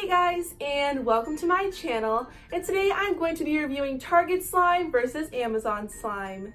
Hey guys, and welcome to my channel, and today I'm going to be reviewing Target slime versus Amazon slime.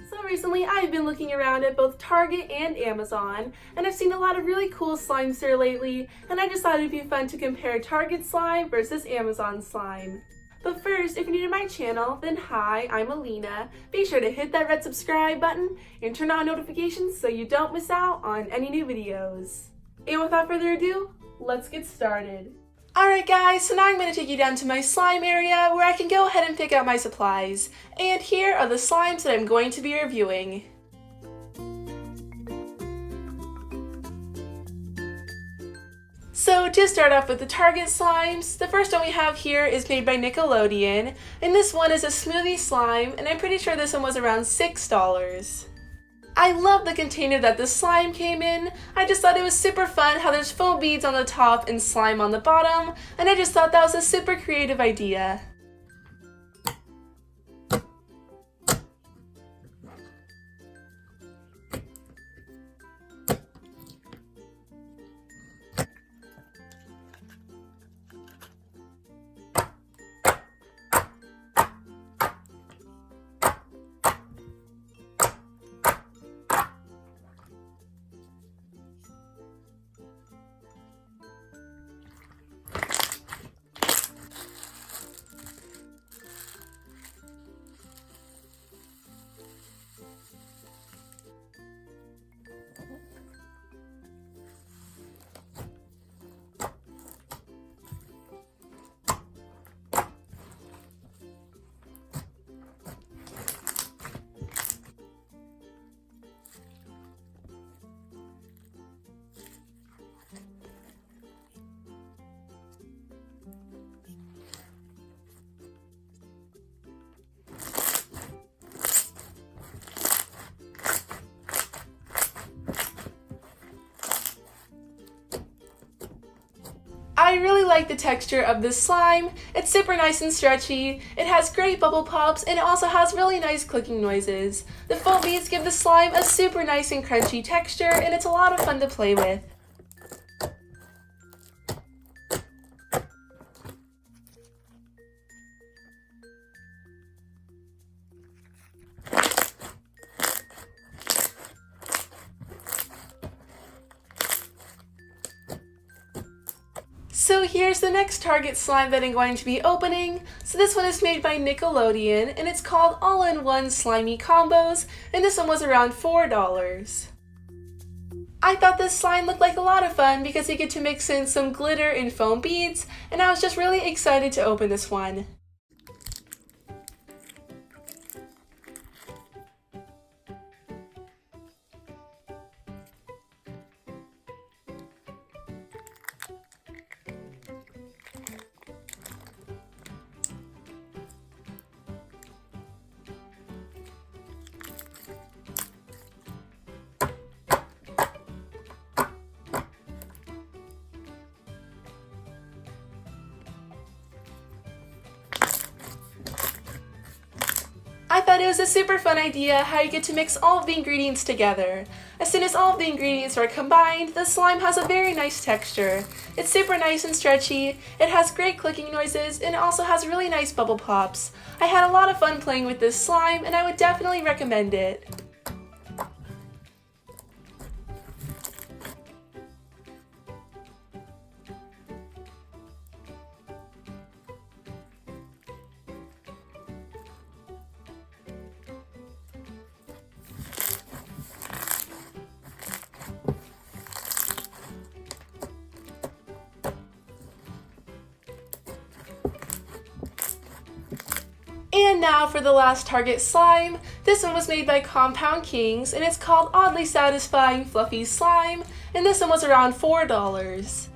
So recently I've been looking around at both Target and Amazon, and I've seen a lot of really cool slimes there lately, and I just thought it'd be fun to compare Target slime versus Amazon slime. But first, if you're new to my channel, then hi, I'm Alina. Be sure to hit that red subscribe button and turn on notifications so you don't miss out on any new videos. And without further ado, let's get started. Alright guys, so now I'm going to take you down to my slime area where I can go ahead and pick out my supplies. And here are the slimes that I'm going to be reviewing. So to start off with the Target slimes, the first one we have here is made by Nickelodeon, and this one is a smoothie slime, and I'm pretty sure this one was around $6. I love the container that the slime came in. I just thought it was super fun how there's foam beads on the top and slime on the bottom, and I just thought that was a super creative idea. I really like the texture of this slime. It's super nice and stretchy, it has great bubble pops, and it also has really nice clicking noises. The foam beads give the slime a super nice and crunchy texture, and it's a lot of fun to play with. So here's the next Target slime that I'm going to be opening. So this one is made by Nickelodeon, and it's called All-in-One Slimy Combos, and this one was around $4. I thought this slime looked like a lot of fun because you get to mix in some glitter and foam beads, and I was just really excited to open this one. I thought it was a super fun idea how you get to mix all of the ingredients together. As soon as all of the ingredients are combined, the slime has a very nice texture. It's super nice and stretchy, it has great clicking noises, and it also has really nice bubble pops. I had a lot of fun playing with this slime, and I would definitely recommend it. And now for the last Target slime. This one was made by Compound Kings, and it's called Oddly Satisfying Fluffy Slime, and this one was around $4.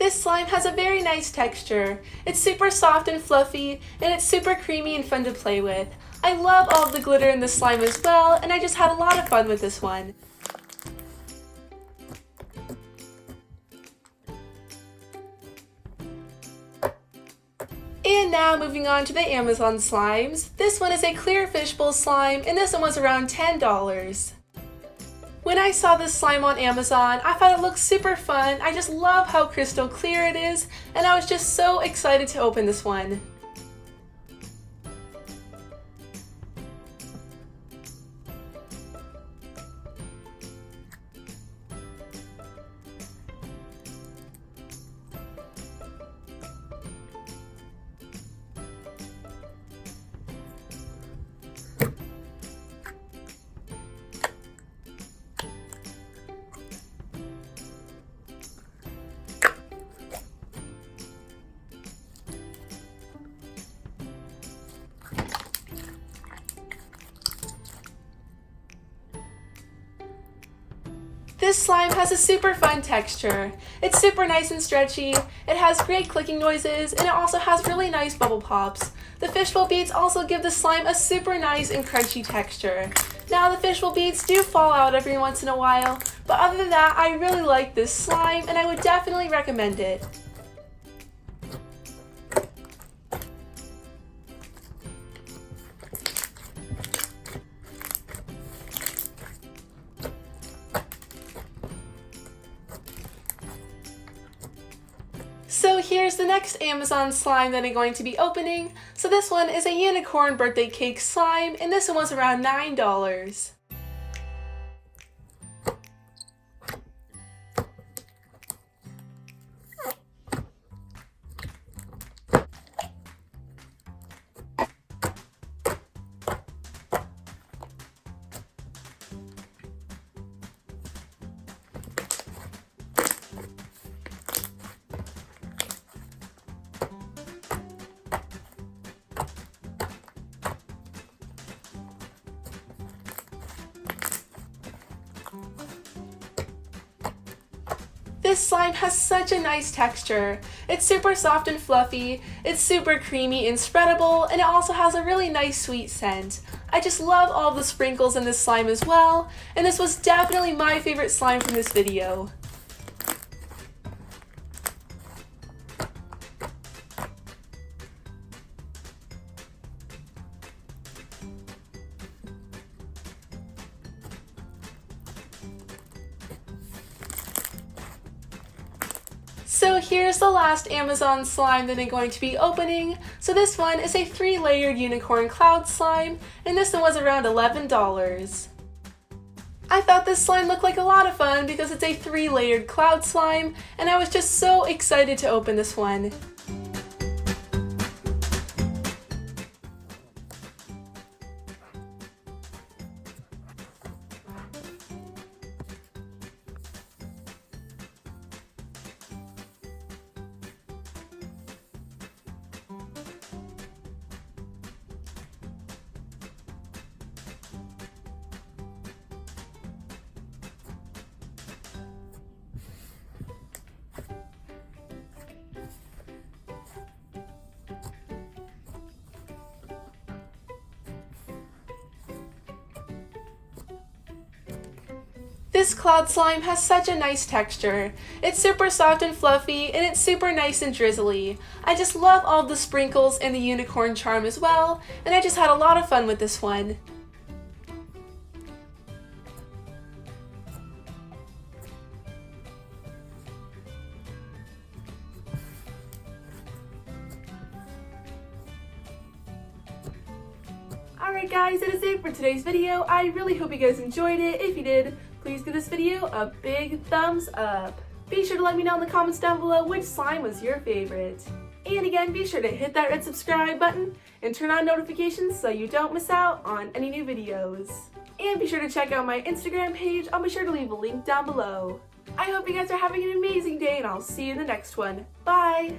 This slime has a very nice texture. It's super soft and fluffy, and it's super creamy and fun to play with. I love all of the glitter in this slime as well, and I just had a lot of fun with this one. And now moving on to the Amazon slimes. This one is a clear fishbowl slime, and this one was around $10. When I saw this slime on Amazon, I thought it looked super fun. I just love how crystal clear it is, and I was just so excited to open this one. This slime has a super fun texture. It's super nice and stretchy, it has great clicking noises, and it also has really nice bubble pops. The fishbowl beads also give the slime a super nice and crunchy texture. Now the fishbowl beads do fall out every once in a while, but other than that, I really like this slime and I would definitely recommend it. So here's the next Amazon slime that I'm going to be opening. So this one is a unicorn birthday cake slime, and this one was around $9. This slime has such a nice texture. It's super soft and fluffy, it's super creamy and spreadable, and it also has a really nice sweet scent. I just love all the sprinkles in this slime as well, and this was definitely my favorite slime from this video. So here's the last Amazon slime that I'm going to be opening. So this one is a 3-layered unicorn cloud slime, and this one was around $11. I thought this slime looked like a lot of fun because it's a 3-layered cloud slime, and I was just so excited to open this one. This cloud slime has such a nice texture. It's super soft and fluffy, and it's super nice and drizzly. I just love all the sprinkles and the unicorn charm as well, and I just had a lot of fun with this one. Alright guys, that is it for today's video. I really hope you guys enjoyed it. If you did, please give this video a big thumbs up. Be sure to let me know in the comments down below which slime was your favorite. And again, be sure to hit that red subscribe button and turn on notifications so you don't miss out on any new videos. And be sure to check out my Instagram page. I'll be sure to leave a link down below. I hope you guys are having an amazing day, and I'll see you in the next one. Bye!